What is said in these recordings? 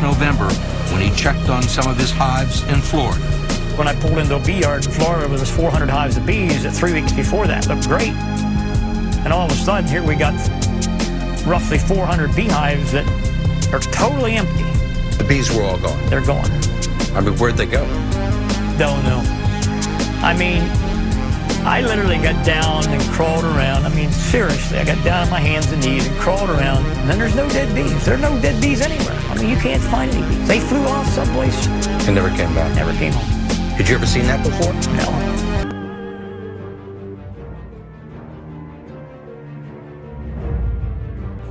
November when he checked on some of his hives in Florida. When I pulled into a bee yard in Florida, there was 400 hives of bees that 3 weeks before that looked great. And all of a sudden, here we got roughly 400 beehives that are totally empty. The bees were all gone. They're gone. I mean, where'd they go? Don't know. I mean, I literally got down and crawled around. I mean, seriously, I got down on my hands and knees and crawled around. And then there's no dead bees. There are no dead bees anywhere. I mean, you can't find any bees. They flew off someplace. And never came back? Never came home. Had you ever seen that before? No.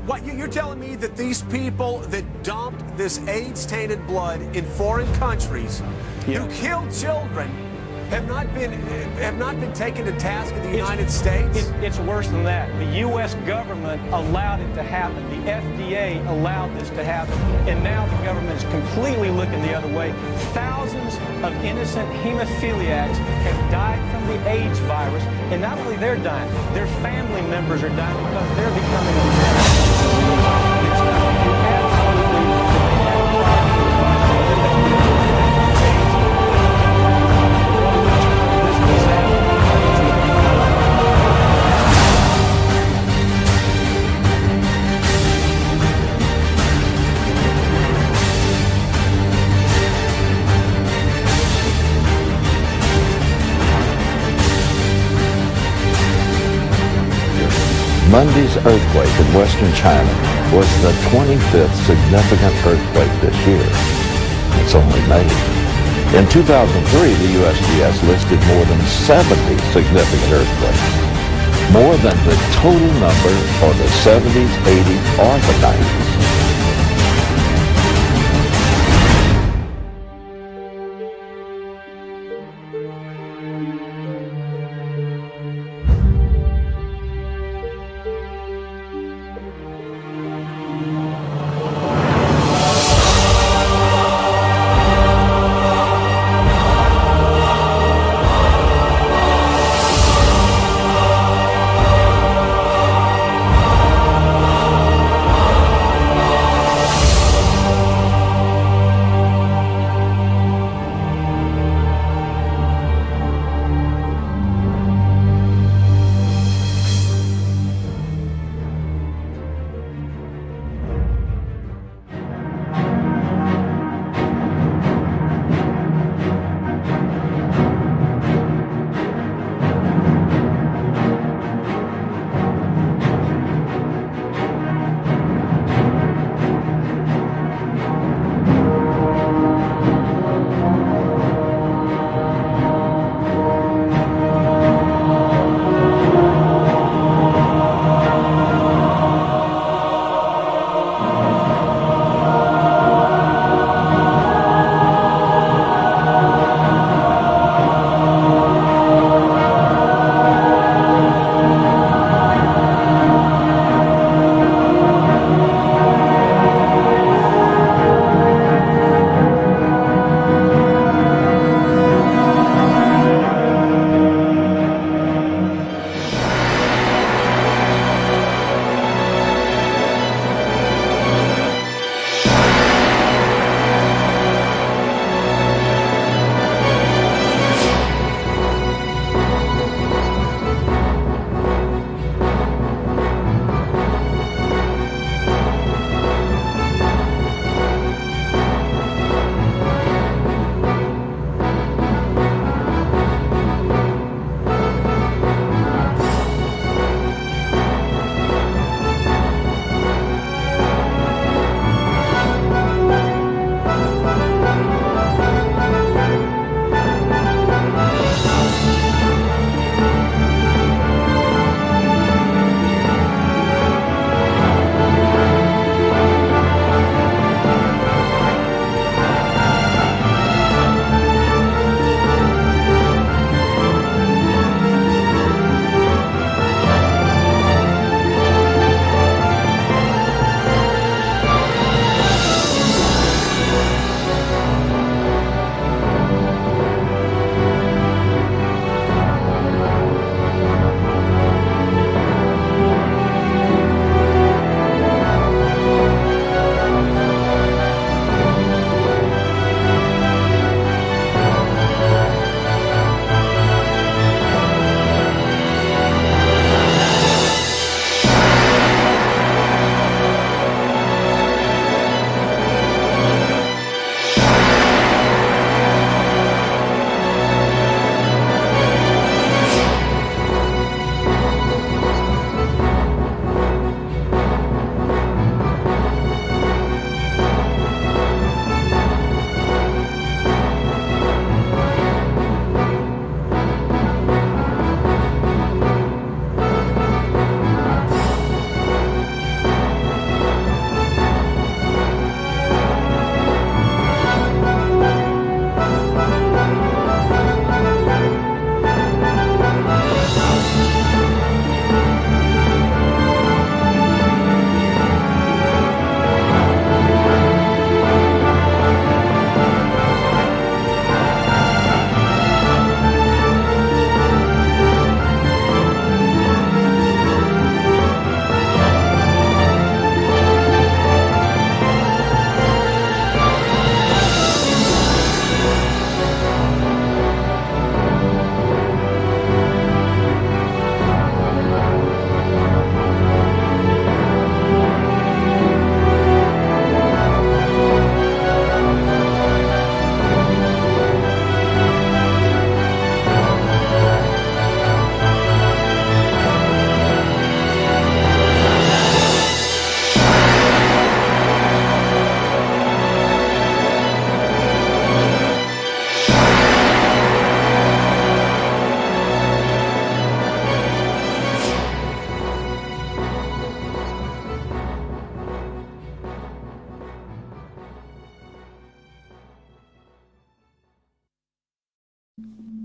What, you're telling me that these people that dumped this AIDS-tainted blood in foreign countries, who killed children, have not been taken to task in the United States? It's worse than that. The U.S. government allowed it to happen. The FDA allowed this to happen. And now the government is completely looking the other way. Thousands of innocent hemophiliacs have died from the AIDS virus. And not only they're dying, their family members are dying because they're becoming a Monday's earthquake in western China was the 25th significant earthquake this year. It's only May. In 2003, the USGS listed more than 70 significant earthquakes, more than the total number for the 70s, 80s, or the 90s.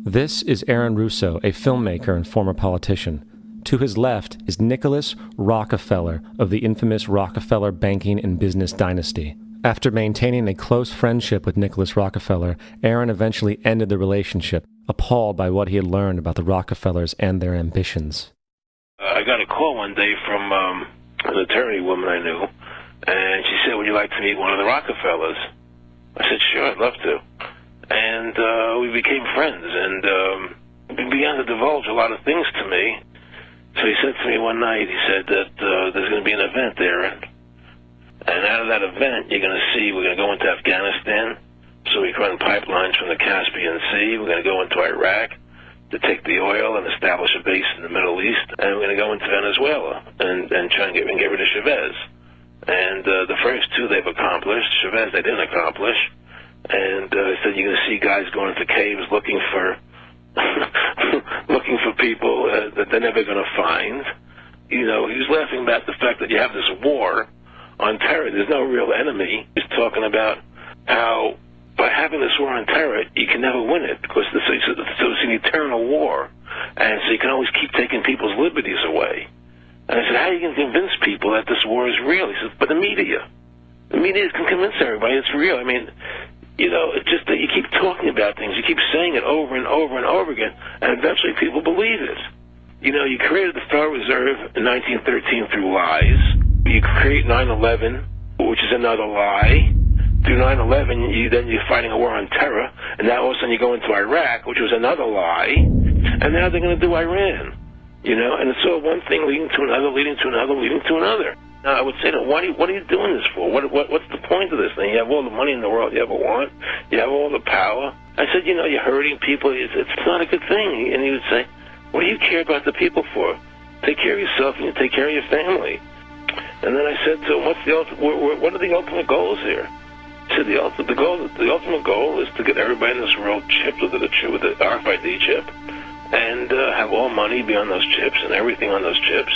This is Aaron Russo, a filmmaker and former politician. To his left is Nicholas Rockefeller of the infamous Rockefeller banking and business dynasty. After maintaining a close friendship with Nicholas Rockefeller, Aaron eventually ended the relationship, appalled by what he had learned about the Rockefellers and their ambitions. I got a call one day from an attorney woman I knew, and she said, "Would you like to meet one of the Rockefellers?" I said, "Sure, I'd love to." And we became friends, and he began to divulge a lot of things to me. So he said to me one night, he said that there's going to be an event there, and out of that event, you're going to see we're going to go into Afghanistan, so we can run pipelines from the Caspian Sea. We're going to go into Iraq to take the oil and establish a base in the Middle East, and we're going to go into Venezuela and try and get rid of Chavez. And the first two they've accomplished. Chavez they didn't accomplish. And he said you're going to see guys going into caves looking for looking for people that they're never going to find. You know, he was laughing about the fact that you have this war on terror. There's no real enemy. He's talking about how by having this war on terror, you can never win it because so it's an eternal war. And so you can always keep taking people's liberties away. And I said, how are you going to convince people that this war is real? He says, but the media. The media can convince everybody it's real. I mean, you know, it's just that you keep talking about things. You keep saying it over and over and over again, and eventually people believe it. You know, you created the Federal Reserve in 1913 through lies. You create 9/11, which is another lie. Through 9/11, then you're fighting a war on terror, and now all of a sudden you go into Iraq, which was another lie, and now they're going to do Iran. You know, and it's all one thing leading to another, leading to another, leading to another. Now, I would say, what are you doing this for? What's the point of this thing? You have all the money in the world you ever want. You have all the power. I said, you know, you're hurting people. It's not a good thing. And he would say, what do you care about the people for? Take care of yourself and you take care of your family. And then I said to him, what are the ultimate goals here? He said, the ultimate goal is to get everybody in this world chipped with the RFID chip and have all money be on those chips and everything on those chips.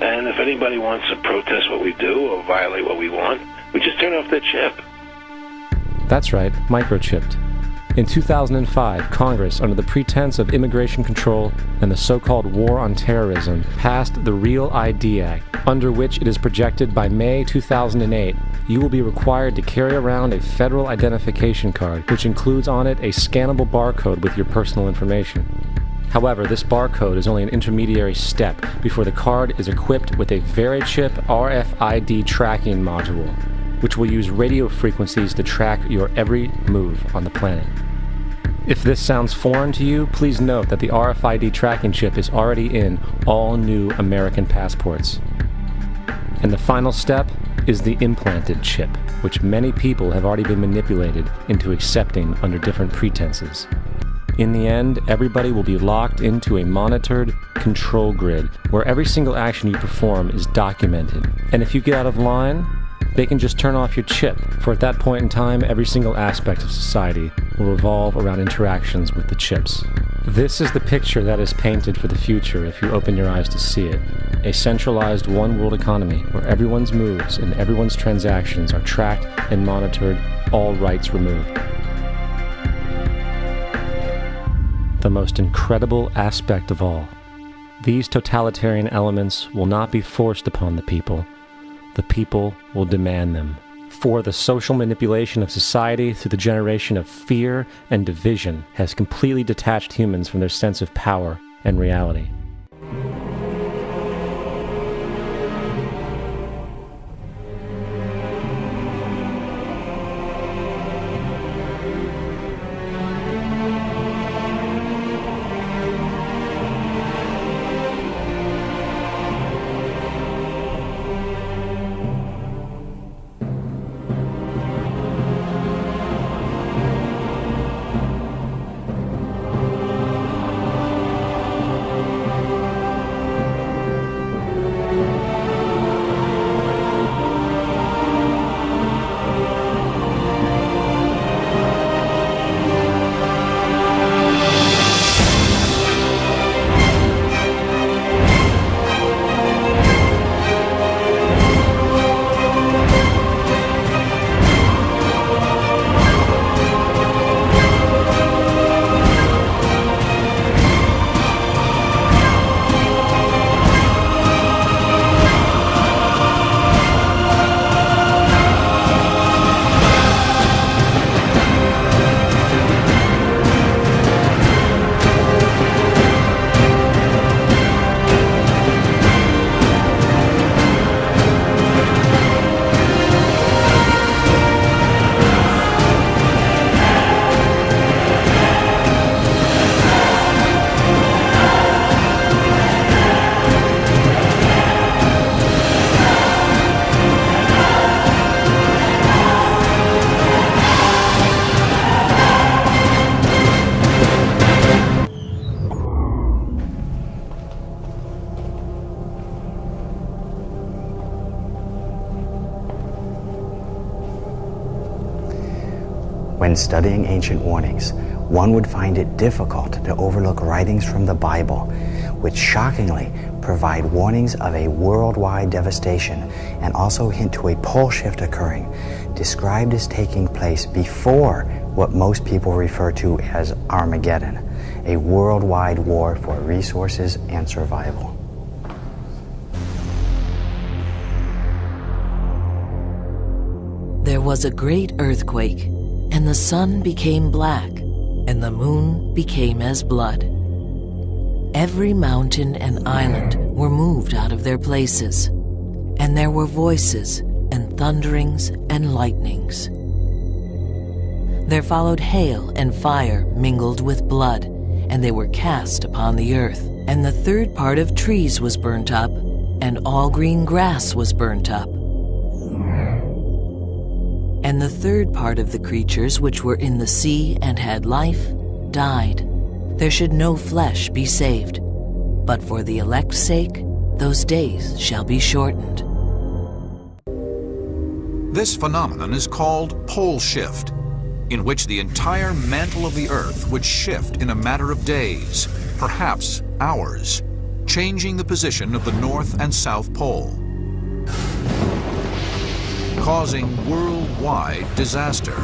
And if anybody wants to protest what we do or violate what we want, we just turn off their chip. That's right, microchipped. In 2005, Congress, under the pretense of immigration control and the so-called war on terrorism, passed the Real ID Act, under which it is projected by May 2008, you will be required to carry around a federal identification card, which includes on it a scannable barcode with your personal information. However, this barcode is only an intermediary step before the card is equipped with a VeriChip RFID tracking module, which will use radio frequencies to track your every move on the planet. If this sounds foreign to you, please note that the RFID tracking chip is already in all new American passports. And the final step is the implanted chip, which many people have already been manipulated into accepting under different pretenses. In the end, everybody will be locked into a monitored control grid where every single action you perform is documented. And if you get out of line, they can just turn off your chip, for at that point in time, every single aspect of society will revolve around interactions with the chips. This is the picture that is painted for the future if you open your eyes to see it. A centralized one-world economy where everyone's moves and everyone's transactions are tracked and monitored, all rights removed. The most incredible aspect of all. These totalitarian elements will not be forced upon the people. The people will demand them. For the social manipulation of society through the generation of fear and division has completely detached humans from their sense of power and reality. When studying ancient warnings, one would find it difficult to overlook writings from the Bible, which shockingly provide warnings of a worldwide devastation and also hint to a pole shift occurring, described as taking place before what most people refer to as Armageddon, a worldwide war for resources and survival. There was a great earthquake, and the sun became black, and the moon became as blood. Every mountain and island were moved out of their places, and there were voices and thunderings and lightnings. There followed hail and fire mingled with blood, and they were cast upon the earth. And the third part of trees was burnt up, and all green grass was burnt up. And the third part of the creatures which were in the sea and had life died. There should no flesh be saved, but for the elect's sake, those days shall be shortened. This phenomenon is called pole shift, in which the entire mantle of the Earth would shift in a matter of days, perhaps hours, changing the position of the North and South Pole, causing worldwide disaster.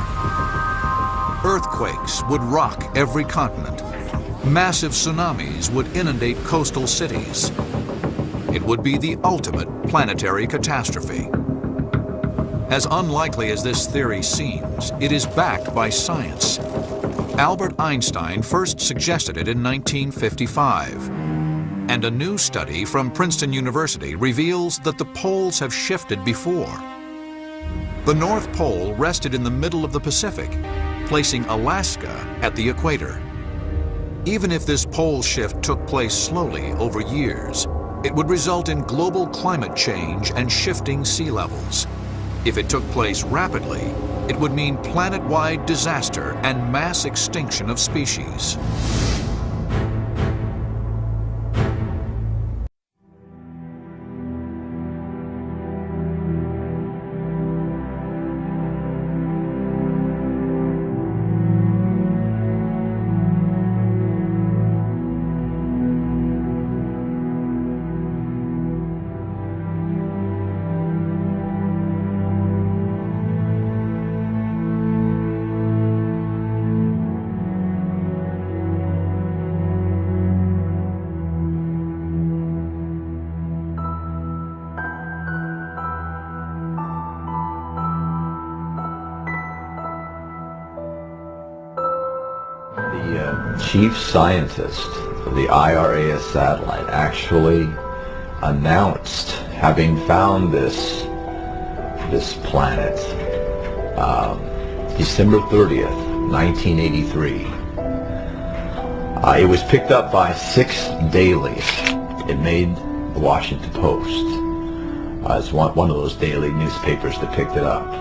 Earthquakes would rock every continent. Massive tsunamis would inundate coastal cities. It would be the ultimate planetary catastrophe. As unlikely as this theory seems, it is backed by science. Albert Einstein first suggested it in 1955, and a new study from Princeton University reveals that the poles have shifted before. The North Pole rested in the middle of the Pacific, placing Alaska at the equator. Even if this pole shift took place slowly over years, it would result in global climate change and shifting sea levels. If it took place rapidly, it would mean planet-wide disaster and mass extinction of species. Chief scientist of the IRAS satellite actually announced having found this planet December 30th, 1983. It was picked up by 6 dailies. It made the Washington Post. It's one of those daily newspapers that picked it up.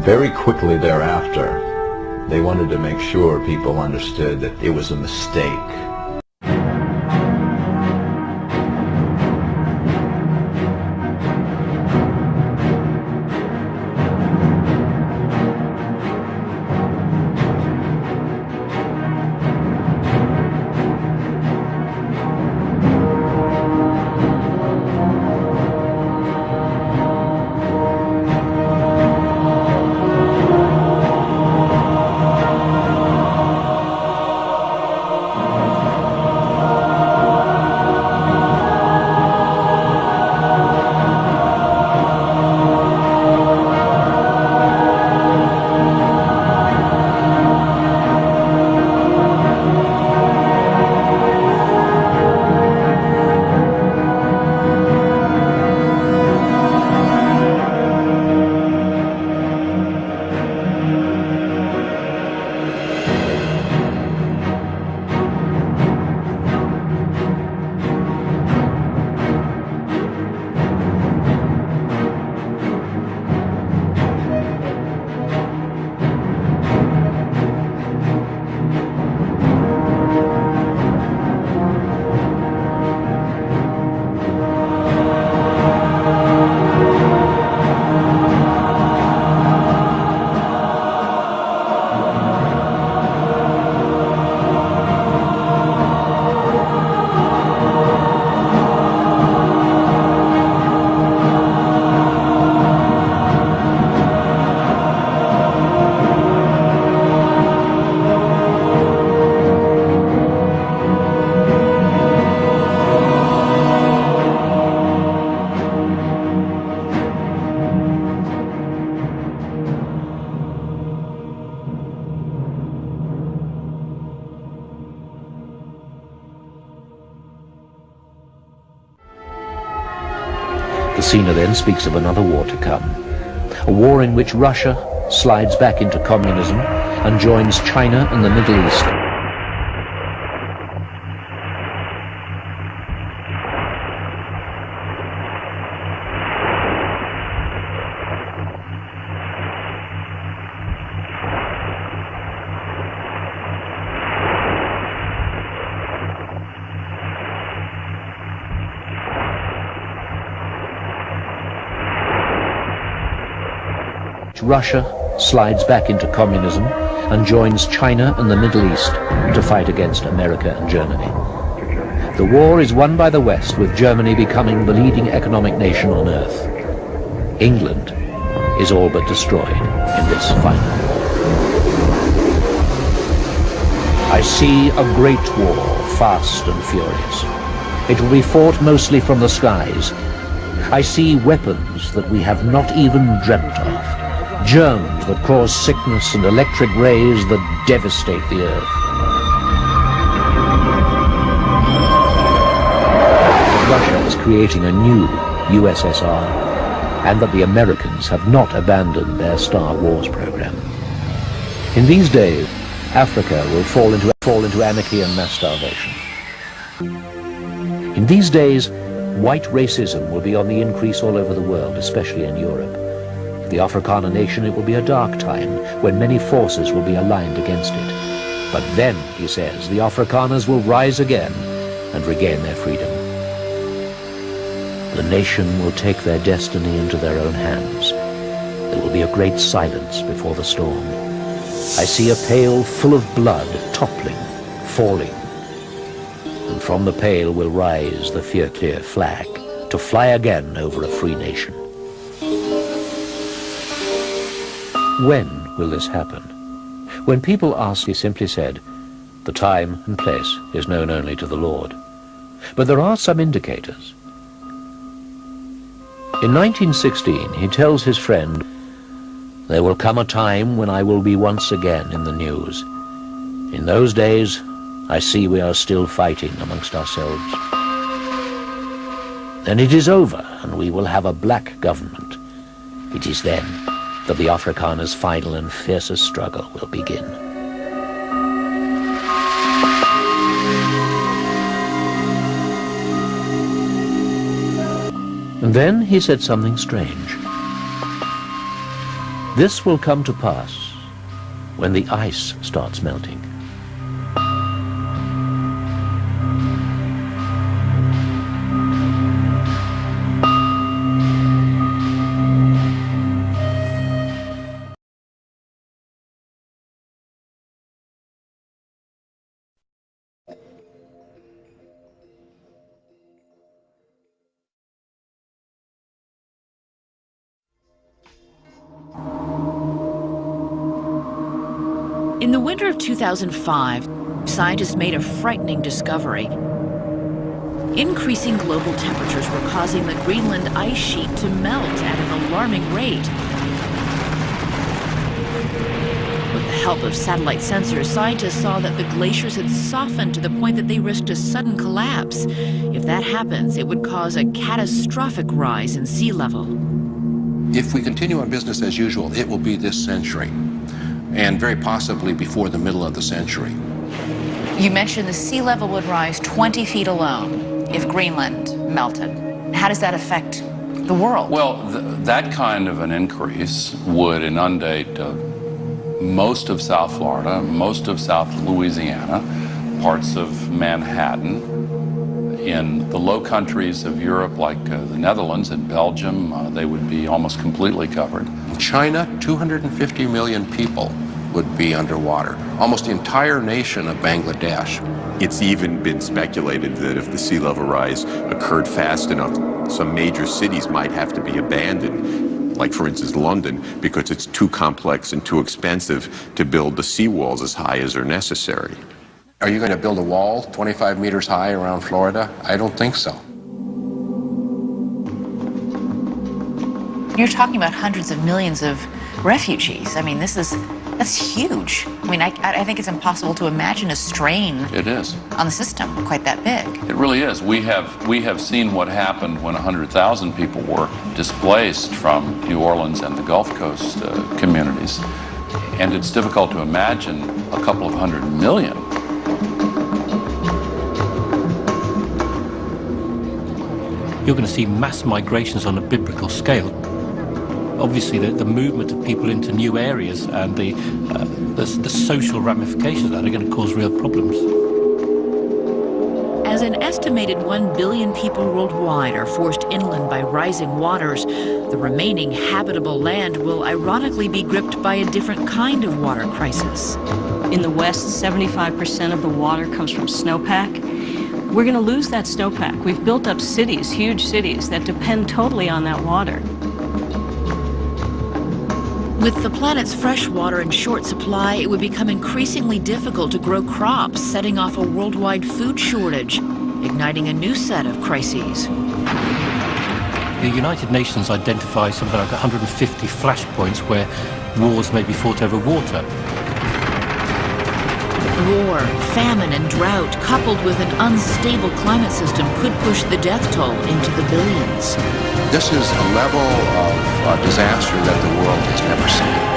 Very quickly thereafter, they wanted to make sure people understood that it was a mistake. Alsina then speaks of another war to come, a war in which Russia slides back into communism and joins China and the Middle East. Russia slides back into communism and joins China and the Middle East to fight against America and Germany. The war is won by the West, with Germany becoming the leading economic nation on earth. England is all but destroyed in this final war. I see a great war, fast and furious. It will be fought mostly from the skies. I see weapons that we have not even dreamt of. Germs that cause sickness and electric rays that devastate the earth. Russia is creating a new USSR, and that the Americans have not abandoned their Star Wars program. In these days, Africa will fall into anarchy and mass starvation. In these days, white racism will be on the increase all over the world, especially in Europe. For the Afrikaner nation, it will be a dark time when many forces will be aligned against it. But then, he says, the Afrikaners will rise again and regain their freedom. The nation will take their destiny into their own hands. There will be a great silence before the storm. I see a pail full of blood toppling, falling. And from the pail will rise the Fierclear flag to fly again over a free nation. When will this happen? When people asked, he simply said, the time and place is known only to the Lord. But there are some indicators. In 1916, he tells his friend, there will come a time when I will be once again in the news. In those days, I see we are still fighting amongst ourselves. Then it is over, and we will have a black government. It is then that the Afrikaners' final and fiercest struggle will begin. And then he said something strange. This will come to pass when the ice starts melting. In the winter of 2005, scientists made a frightening discovery. Increasing global temperatures were causing the Greenland ice sheet to melt at an alarming rate. With the help of satellite sensors, scientists saw that the glaciers had softened to the point that they risked a sudden collapse. If that happens, it would cause a catastrophic rise in sea level. If we continue on business as usual, it will be this century, and very possibly before the middle of the century. You mentioned the sea level would rise 20 feet alone if Greenland melted. How does that affect the world? Well, that kind of an increase would inundate most of South Florida, most of South Louisiana, parts of Manhattan. In the low countries of Europe, like the Netherlands and Belgium, they would be almost completely covered. In China, 250 million people would be underwater. Almost the entire nation of Bangladesh. It's even been speculated that if the sea level rise occurred fast enough, some major cities might have to be abandoned, like for instance London, because it's too complex and too expensive to build the seawalls as high as are necessary. Are you going to build a wall 25 meters high around Florida? I don't think so. You're talking about hundreds of millions of refugees. I mean, this is That's huge. I mean, I think it's impossible to imagine a strain It is. on the system quite that big. It really is. We have seen what happened when 100,000 people were displaced from New Orleans and the Gulf Coast communities. And it's difficult to imagine a couple of 100 million. You're going to see mass migrations on a biblical scale. Obviously, the movement of people into new areas and the social ramifications of that are going to cause real problems. As an estimated 1 billion people worldwide are forced inland by rising waters, the remaining habitable land will ironically be gripped by a different kind of water crisis. In the West, 75% of the water comes from snowpack. We're going to lose that snowpack. We've built up cities, huge cities, that depend totally on that water. With the planet's fresh water in short supply, it would become increasingly difficult to grow crops, setting off a worldwide food shortage, igniting a new set of crises. The United Nations identifies something like 150 flashpoints where wars may be fought over water. War, famine, and drought, coupled with an unstable climate system, could push the death toll into the billions. This is a level of disaster that the world has never seen.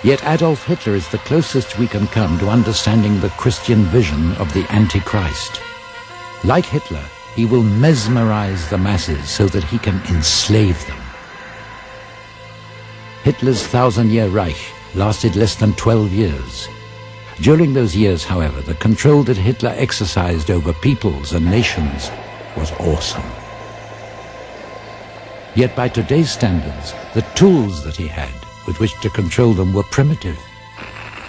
Yet Adolf Hitler is the closest we can come to understanding the Christian vision of the Antichrist. Like Hitler, he will mesmerize the masses so that he can enslave them. Hitler's 1,000-year Reich lasted less than 12 years. During those years, however, the control that Hitler exercised over peoples and nations was awesome. Yet by today's standards, the tools that he had with which to control them were primitive.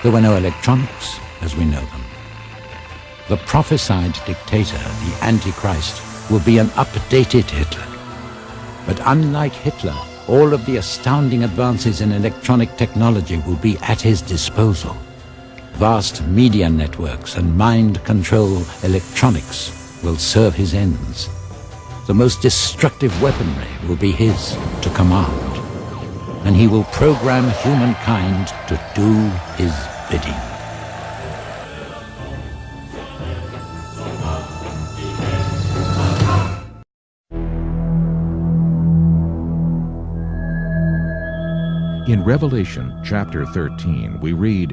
There were no electronics as we know them. The prophesied dictator, the Antichrist, will be an updated Hitler. But unlike Hitler, all of the astounding advances in electronic technology will be at his disposal. Vast media networks and mind control electronics will serve his ends. The most destructive weaponry will be his to command. And he will program humankind to do his bidding. In Revelation chapter 13, we read,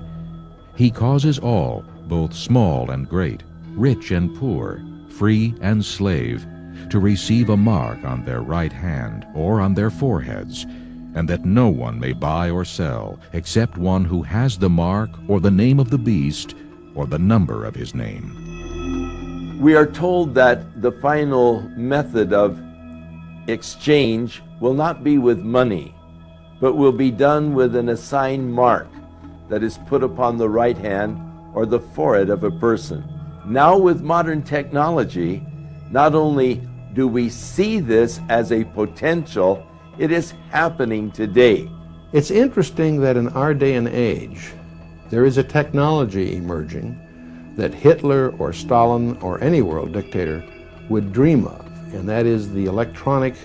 "He causes all, both small and great, rich and poor, free and slave, to receive a mark on their right hand or on their foreheads, and that no one may buy or sell except one who has the mark or the name of the beast or the number of his name." We are told that the final method of exchange will not be with money, but will be done with an assigned mark that is put upon the right hand or the forehead of a person. Now with modern technology, not only do we see this as a potential, it is happening today. It's interesting that in our day and age, there is a technology emerging that Hitler or Stalin or any world dictator would dream of, and that is the electronic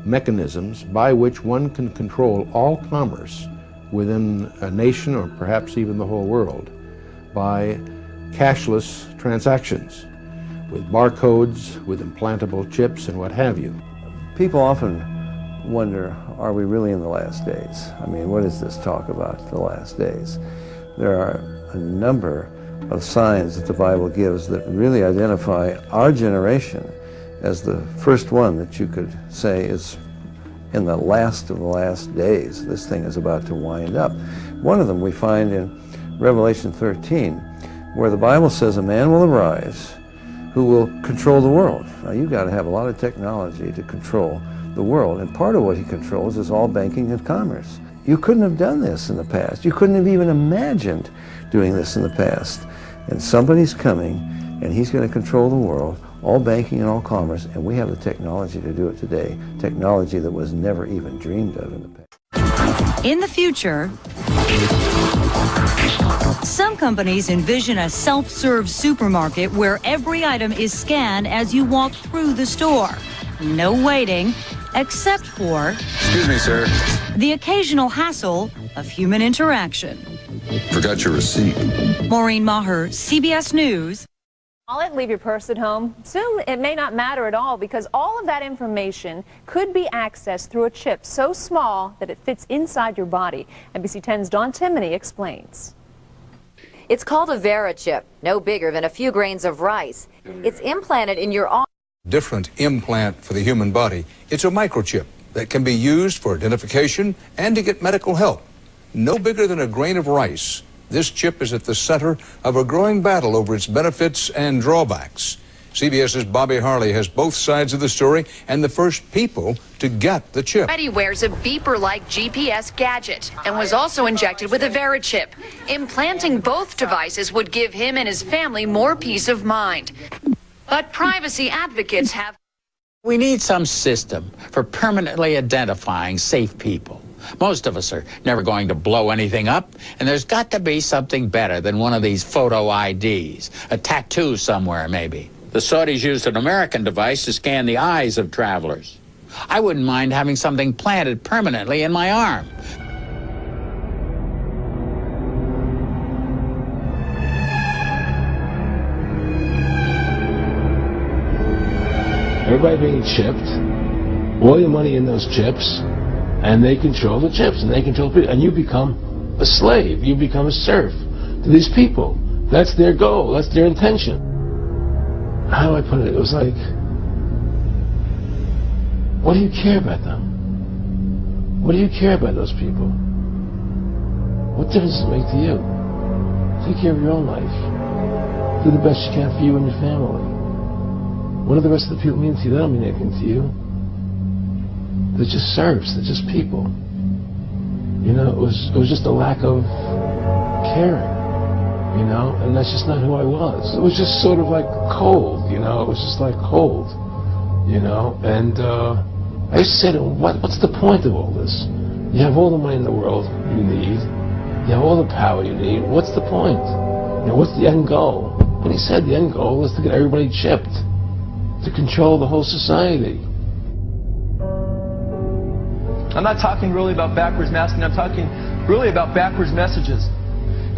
mechanisms by which one can control all commerce within a nation or perhaps even the whole world by cashless transactions with barcodes, with implantable chips and what have you. People often wonder, are we really in the last days? I mean, what is this talk about, the last days? There are a number of signs that the Bible gives that really identify our generation as the first one that you could say is in the last of the last days. This thing is about to wind up. One of them we find in Revelation 13, where the Bible says a man will arise who will control the world. Now, you've got to have a lot of technology to control the world, and part of what he controls is all banking and commerce. You couldn't have done this in the past. You couldn't have even imagined doing this in the past. And somebody's coming, and he's going to control the world, all banking and all commerce, and we have the technology to do it today, technology that was never even dreamed of in the past. In the future, some companies envision a self-serve supermarket where every item is scanned as you walk through the store. No waiting, except for, excuse me, sir, the occasional hassle of human interaction. Forgot your receipt. Maureen Maher, CBS News. Call it, leave your purse at home. Soon it may not matter at all because all of that information could be accessed through a chip so small that it fits inside your body. NBC 10's Dawn Timoney explains. It's called a VeriChip, no bigger than a few grains of rice. It's implanted in your arm. Different implant for the human body. It's a microchip that can be used for identification and to get medical help. No bigger than a grain of rice. This chip is at the center of a growing battle over its benefits and drawbacks. CBS's Bobby Harley has both sides of the story and the first people to get the chip. Freddie wears a beeper-like GPS gadget and was also injected with a VeriChip. Implanting both devices would give him and his family more peace of mind. But privacy advocates have... We need some system for permanently identifying safe people. Most of us are never going to blow anything up, and there's got to be something better than one of these photo IDs. A tattoo somewhere, maybe. The Saudis used an American device to scan the eyes of travelers. I wouldn't mind having something planted permanently in my arm. Everybody being chipped, all your money in those chips, and they control the chips, and they control people, and you become a slave, you become a serf to these people. That's their goal, that's their intention. How do I put it? It was like, what do you care about them? What do you care about those people? What difference does it make to you? Take care of your own life. Do the best you can for you and your family. What do the rest of the people mean to you? They don't mean anything to you. They're just serfs. They're just people. You know, it was just a lack of caring, you know, and that's just not who I was. It was just sort of like cold, you know. It was just like cold, you know. And I used to say to him, what's the point of all this? You have all the money in the world you need. You have all the power you need. What's the point? You know, what's the end goal? And he said the end goal is to get everybody chipped, to control the whole society. I'm not talking really about backwards masking, I'm talking really about backwards messages.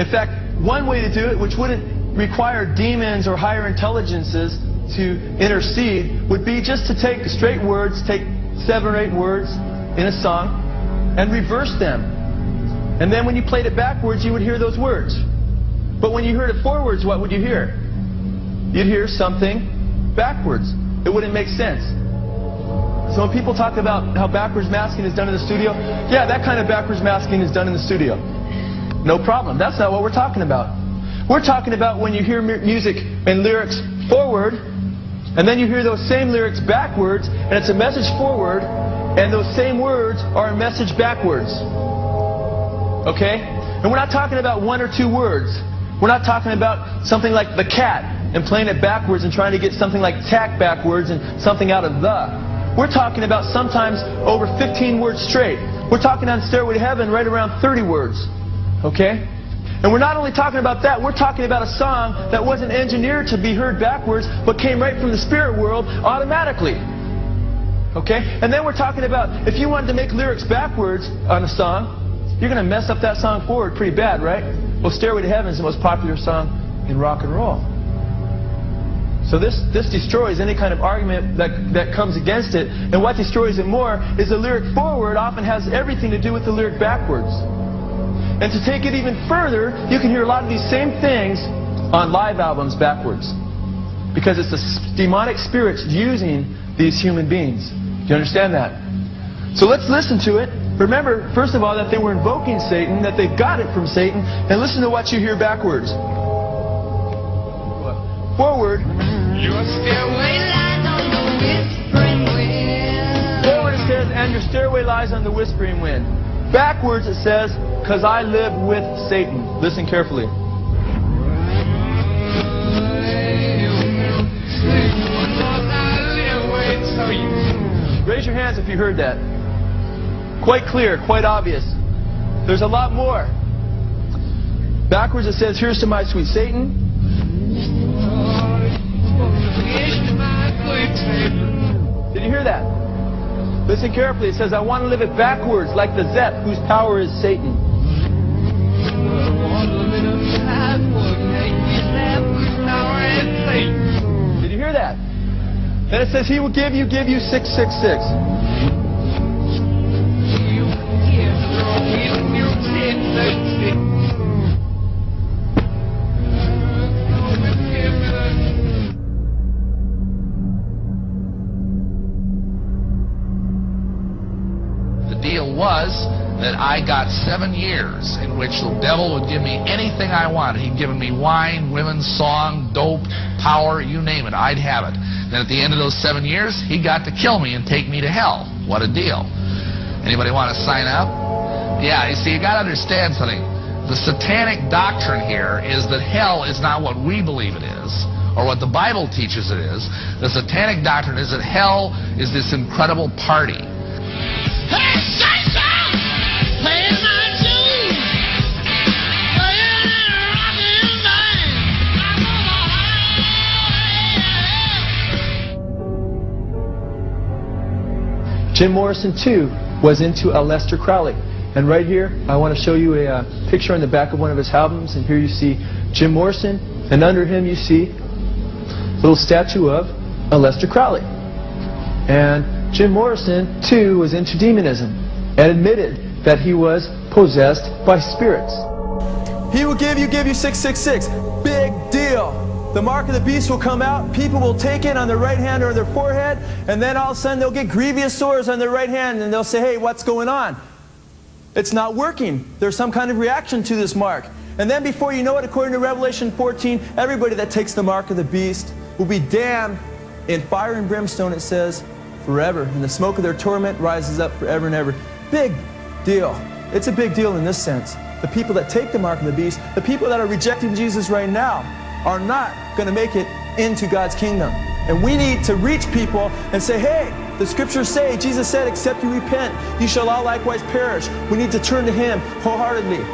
In fact, one way to do it, which wouldn't require demons or higher intelligences to intercede, would be just to take straight words, take 7 or 8 words in a song, and reverse them. And then when you played it backwards, you would hear those words. But when you heard it forwards, what would you hear? You'd hear something backwards. It wouldn't make sense. So when people talk about how backwards masking is done in the studio, yeah, that kind of backwards masking is done in the studio. No problem. That's not what we're talking about. We're talking about when you hear music and lyrics forward, and then you hear those same lyrics backwards, and it's a message forward, And those same words are a message backwards. Okay? And we're not talking about one or two words. We're not talking about something like the cat and playing it backwards and trying to get something like tack backwards and something out of the. We're talking about sometimes over 15 words straight. We're talking on Stairway to Heaven right around 30 words. Okay? And we're not only talking about that, we're talking about a song that wasn't engineered to be heard backwards, but came right from the spirit world automatically. Okay? And then we're talking about, if you wanted to make lyrics backwards on a song, you're going to mess up that song forward pretty bad, right? Well, Stairway to Heaven is the most popular song in rock and roll. So this destroys any kind of argument that comes against it. And what destroys it more is the lyric forward often has everything to do with the lyric backwards. And to take it even further, you can hear a lot of these same things on live albums backwards. Because it's the demonic spirits using these human beings. Do you understand that? So let's listen to it. Remember, first of all, that they were invoking Satan, that they got it from Satan, and listen to what you hear backwards. Forward. Your stairway lies on the whispering wind. Forward it says, and your stairway lies on the whispering wind. Backwards it says, because I live with Satan. Listen carefully. Raise your hands if you heard that. Quite clear, quite obvious. There's a lot more. Backwards it says, here's to my sweet Satan. Did you hear that? Listen carefully. It says, I want to live it backwards, like the Zep, whose power is Satan. Did you hear that? Then it says, he will give you 666. Was that I got 7 years in which the devil would give me anything I wanted. He'd given me wine, women, song, dope, power, you name it, I'd have it. Then at the end of those 7 years, he got to kill me and take me to hell. What a deal. Anybody want to sign up? Yeah, you see, you got to understand something. The satanic doctrine here is that hell is not what we believe it is, or what the Bible teaches it is. The satanic doctrine is that hell is this incredible party. Hey, Satan! Play my tune! Jim Morrison, too, was into Aleister Crowley. And right here, I want to show you a picture on the back of one of his albums. And here you see Jim Morrison, and under him you see a little statue of Aleister Crowley. And Jim Morrison, too, was into demonism and admitted that he was possessed by spirits. He will give you 666. Big deal. The mark of the beast will come out. People will take it on their right hand or their forehead, and then all of a sudden they'll get grievous sores on their right hand, and they'll say, hey, what's going on? It's not working. There's some kind of reaction to this mark. And then before you know it, according to Revelation 14, everybody that takes the mark of the beast will be damned in fire and brimstone, it says, forever. And the smoke of their torment rises up forever and ever. Big deal. It's a big deal in this sense. The people that take the mark of the beast, the people that are rejecting Jesus right now, are not going to make it into God's kingdom. And we need to reach people and say, hey, the scriptures say, Jesus said, except you repent, you shall all likewise perish. We need to turn to him wholeheartedly.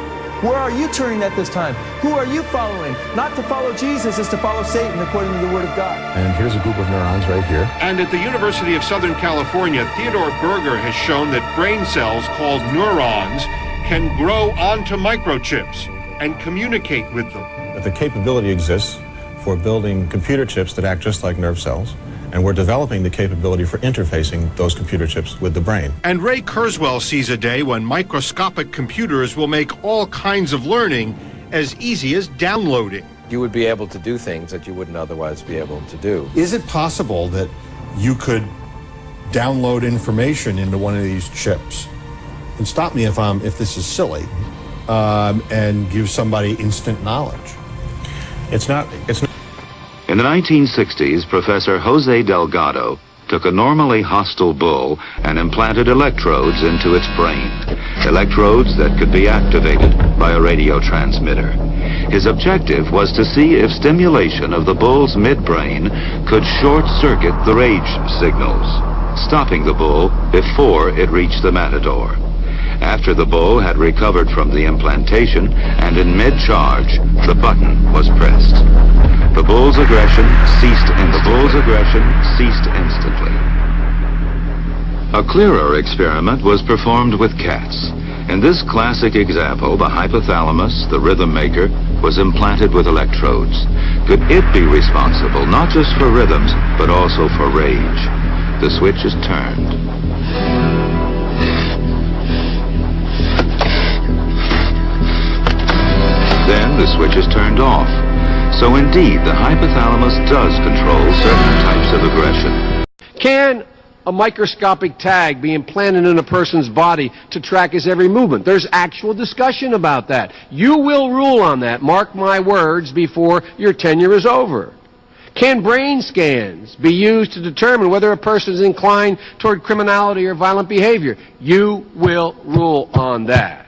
Where are you turning at this time? Who are you following? Not to follow Jesus is to follow Satan according to the Word of God. And here's a group of neurons right here. And at the University of Southern California, Theodore Berger has shown that brain cells called neurons can grow onto microchips and communicate with them. The capability exists for building computer chips that act just like nerve cells. And we're developing the capability for interfacing those computer chips with the brain. And Ray Kurzweil sees a day when microscopic computers will make all kinds of learning as easy as downloading. You would be able to do things that you wouldn't otherwise be able to do. Is it possible that you could download information into one of these chips? And stop me if this is silly, and give somebody instant knowledge. It's not. In the 1960s, Professor Jose Delgado took a normally hostile bull and implanted electrodes into its brain, electrodes that could be activated by a radio transmitter. His objective was to see if stimulation of the bull's midbrain could short-circuit the rage signals, stopping the bull before it reached the matador. After the bull had recovered from the implantation and in mid-charge, the button was pressed. The bull's aggression ceased instantly. A clearer experiment was performed with cats. In this classic example, the hypothalamus, the rhythm maker, was implanted with electrodes. Could it be responsible not just for rhythms, but also for rage? The switch is turned. Then the switch is turned off. So indeed, the hypothalamus does control certain types of aggression. Can a microscopic tag be implanted in a person's body to track his every movement? There's actual discussion about that. You will rule on that, mark my words, before your tenure is over. Can brain scans be used to determine whether a person is inclined toward criminality or violent behavior? You will rule on that.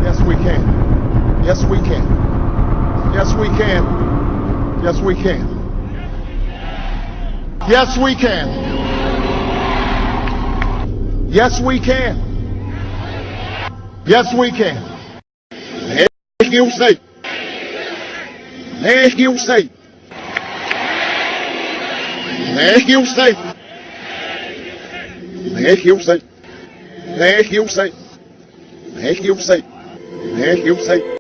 Yes, we can. Yes, we can. Yes, we can. Yes, we can. Yes, we can. Yes, we can. Make you say. Make you say. Make you say. Make you say. Make you say. Make you say. Make you say.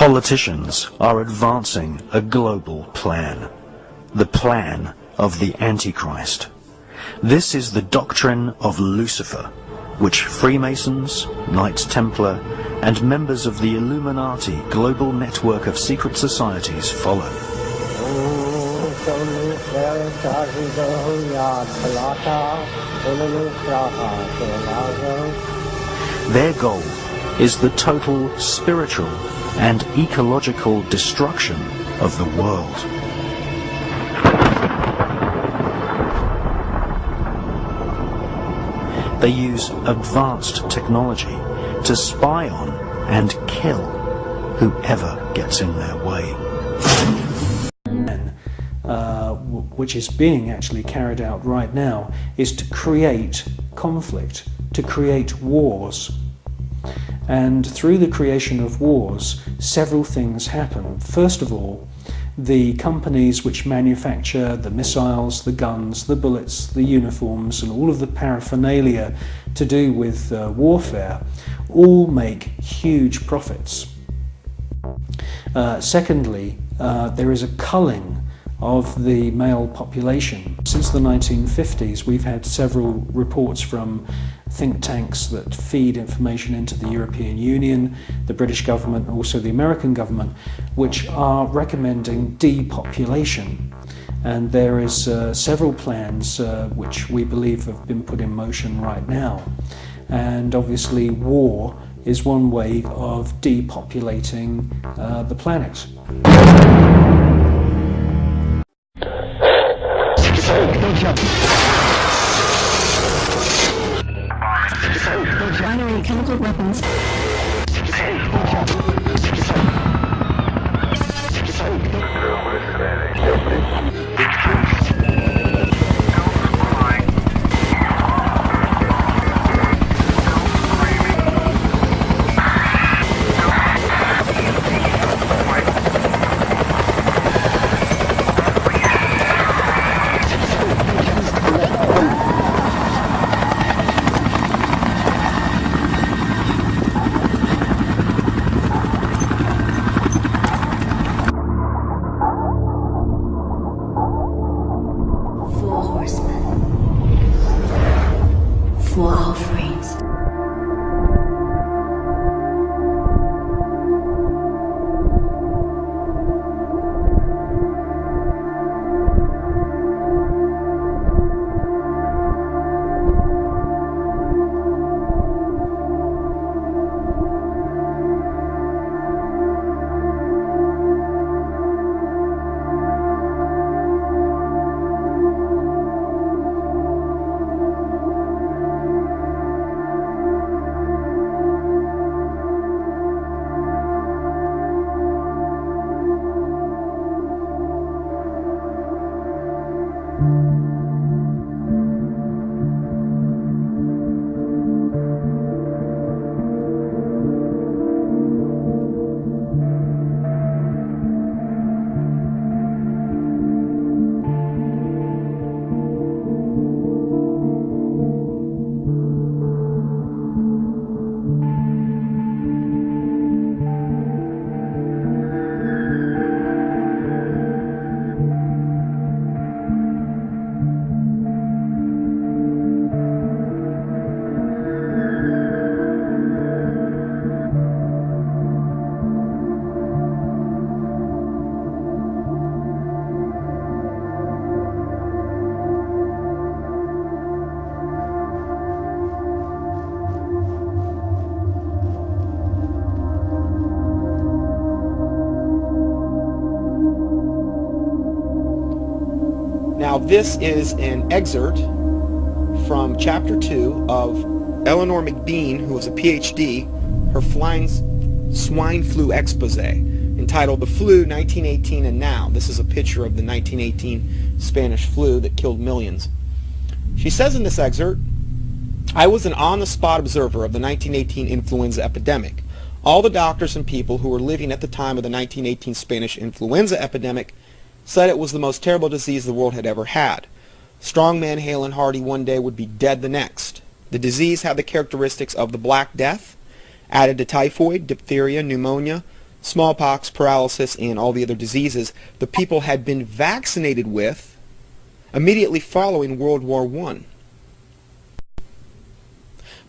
Politicians are advancing a global plan, the plan of the Antichrist. This is the doctrine of Lucifer, which Freemasons, Knights Templar, and members of the Illuminati global network of secret societies follow. Their goal is the total spiritual and ecological destruction of the world. They use advanced technology to spy on and kill whoever gets in their way. Which is being actually carried out right now, is to create conflict, to create wars. And through the creation of wars, several things happen. First of all, the companies which manufacture the missiles, the guns, the bullets, the uniforms, and all of the paraphernalia to do with warfare, all make huge profits. Secondly, there is a culling of the male population. Since the 1950s, we've had several reports from think tanks that feed information into the European Union, the British government, and also the American government, which are recommending depopulation. And there is several plans which we believe have been put in motion right now. And obviously war is one way of depopulating the planet. Binary chemical weapons. Now this is an excerpt from chapter 2 of Eleanor McBean, who was a PhD, her flying swine flu expose, entitled The Flu 1918 and Now. This is a picture of the 1918 Spanish flu that killed millions. She says in this excerpt, I was an on-the-spot observer of the 1918 influenza epidemic. All the doctors and people who were living at the time of the 1918 Spanish influenza epidemic said it was the most terrible disease the world had ever had. Strong men, hale and hearty one day, would be dead the next. The disease had the characteristics of the Black Death, added to typhoid, diphtheria, pneumonia, smallpox, paralysis, and all the other diseases the people had been vaccinated with immediately following World War I.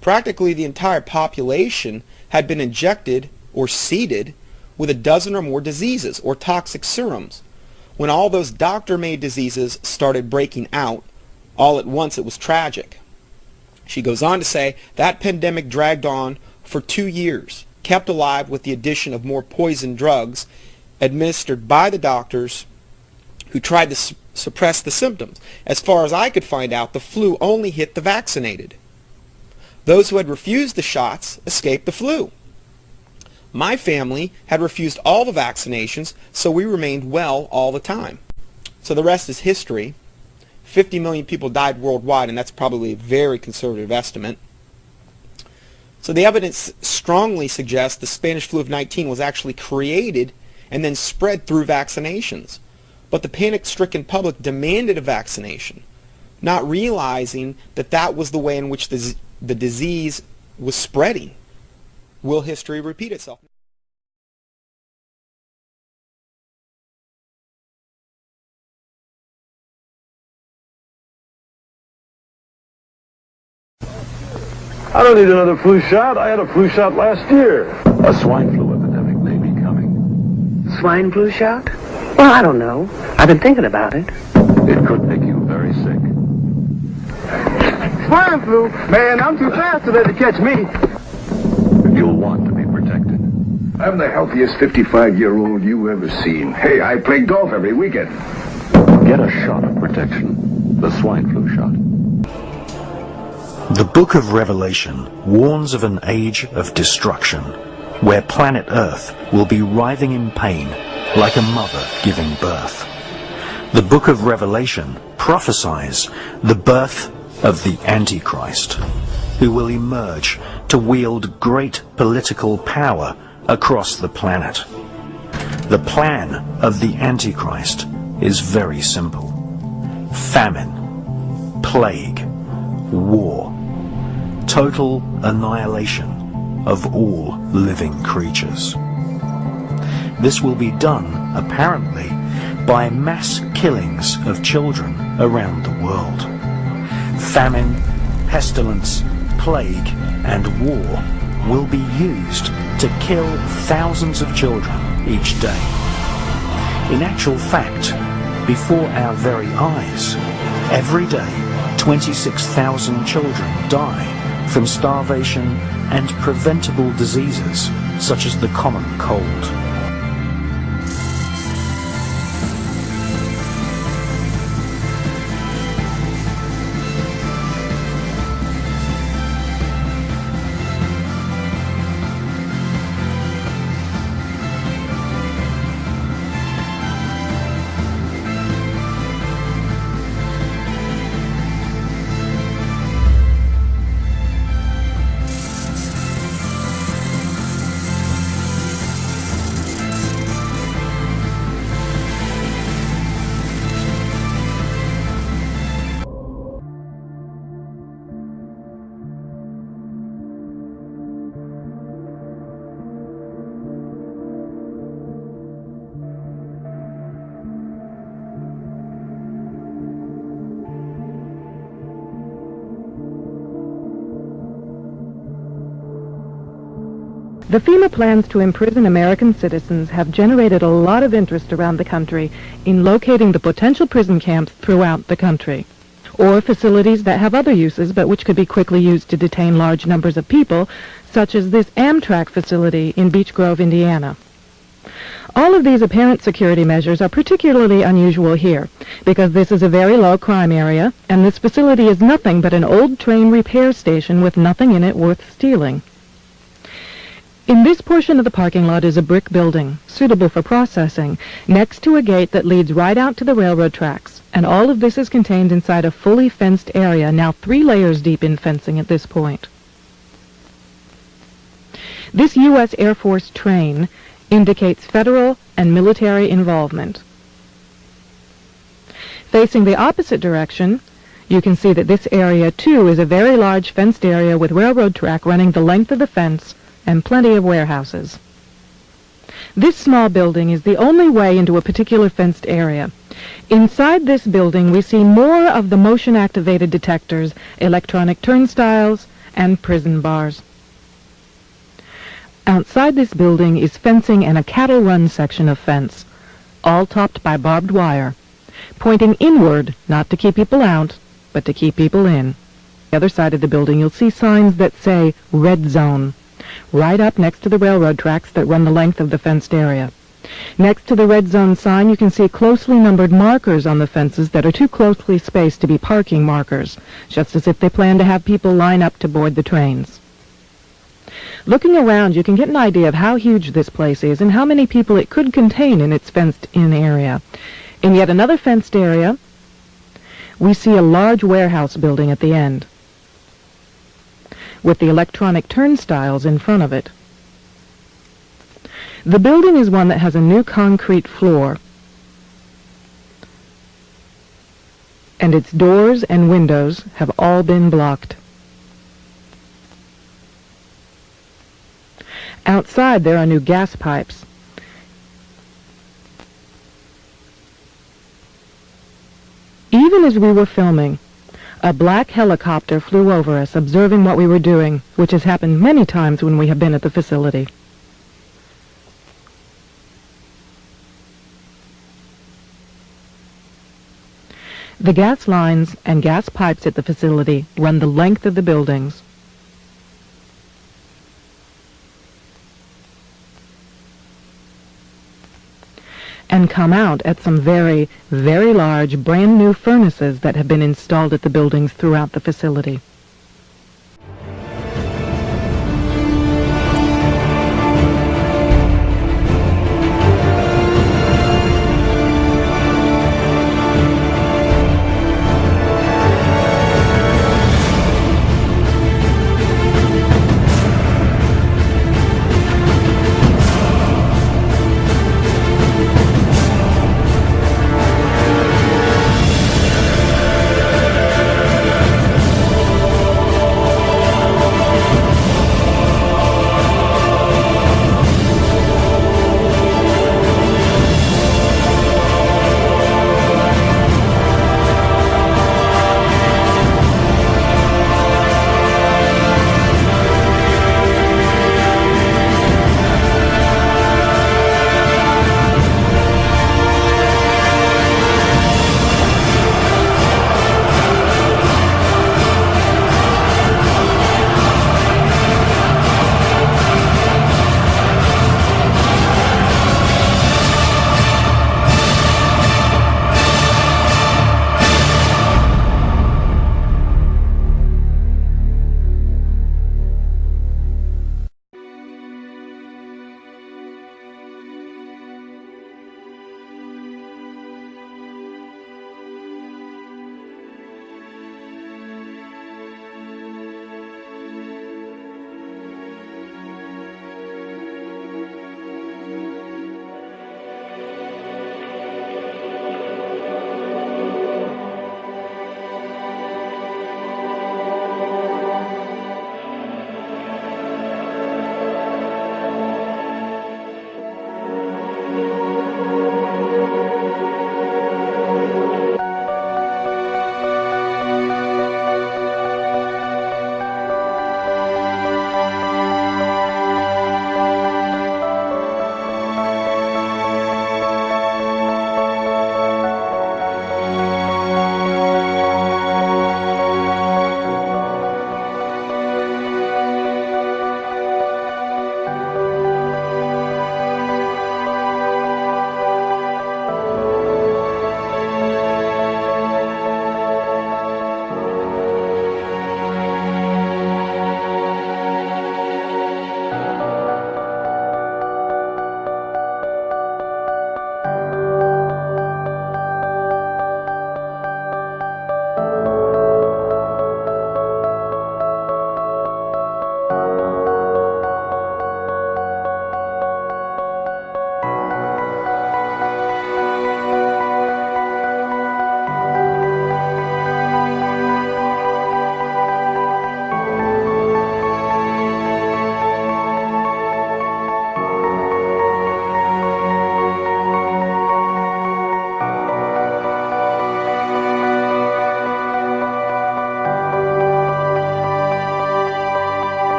Practically the entire population had been injected or seeded with a dozen or more diseases or toxic serums. When all those doctor-made diseases started breaking out, all at once it was tragic. She goes on to say that pandemic dragged on for 2 years, kept alive with the addition of more poison drugs administered by the doctors who tried to suppress the symptoms. As far as I could find out, the flu only hit the vaccinated. Those who had refused the shots escaped the flu. My family had refused all the vaccinations, so we remained well all the time. So the rest is history. 50 million people died worldwide, and that's probably a very conservative estimate. So the evidence strongly suggests the Spanish flu of 19 was actually created and then spread through vaccinations. But the panic-stricken public demanded a vaccination, not realizing that that was the way in which the disease was spreading. Will history repeat itself? I don't need another flu shot. I had a flu shot last year. A swine flu epidemic may be coming. Swine flu shot? Well, I don't know. I've been thinking about it. It could make you very sick. Swine flu? Man, I'm too fast to let it catch me. You'll want to be protected. I'm the healthiest 55-year-old you ever seen. Hey, I play golf every weekend. Get a shot of protection. The swine flu shot. The Book of Revelation warns of an age of destruction, where planet Earth will be writhing in pain like a mother giving birth. The Book of Revelation prophesies the birth of the Antichrist, who will emerge to wield great political power across the planet. The plan of the Antichrist is very simple: famine, plague, war, total annihilation of all living creatures. This will be done, apparently, by mass killings of children around the world. Famine, pestilence, plague, and war will be used to kill thousands of children each day. In actual fact, before our very eyes, every day 26,000 children die from starvation and preventable diseases such as the common cold. The FEMA plans to imprison American citizens have generated a lot of interest around the country in locating the potential prison camps throughout the country, or facilities that have other uses but which could be quickly used to detain large numbers of people, such as this Amtrak facility in Beech Grove, Indiana. All of these apparent security measures are particularly unusual here, because this is a very low crime area, and this facility is nothing but an old train repair station with nothing in it worth stealing. In this portion of the parking lot is a brick building, suitable for processing, next to a gate that leads right out to the railroad tracks, and all of this is contained inside a fully fenced area, now 3 layers deep in fencing at this point. This U.S. Air Force train indicates federal and military involvement. Facing the opposite direction, you can see that this area, too, is a very large fenced area with railroad track running the length of the fence and plenty of warehouses. This small building is the only way into a particular fenced area. Inside this building, we see more of the motion-activated detectors, electronic turnstiles, and prison bars. Outside this building is fencing and a cattle run section of fence, all topped by barbed wire, pointing inward, not to keep people out, but to keep people in. On the other side of the building, you'll see signs that say Red Zone, right up next to the railroad tracks that run the length of the fenced area. Next to the Red Zone sign, you can see closely numbered markers on the fences that are too closely spaced to be parking markers, just as if they plan to have people line up to board the trains. Looking around, you can get an idea of how huge this place is and how many people it could contain in its fenced-in area. In yet another fenced area, we see a large warehouse building at the end, with the electronic turnstiles in front of it. The building is one that has a new concrete floor, and its doors and windows have all been blocked. Outside, there are new gas pipes. Even as we were filming, a black helicopter flew over us, observing what we were doing, which has happened many times when we have been at the facility. The gas lines and gas pipes at the facility run the length of the buildings. And come out at some very, very large, brand new furnaces that have been installed at the buildings throughout the facility.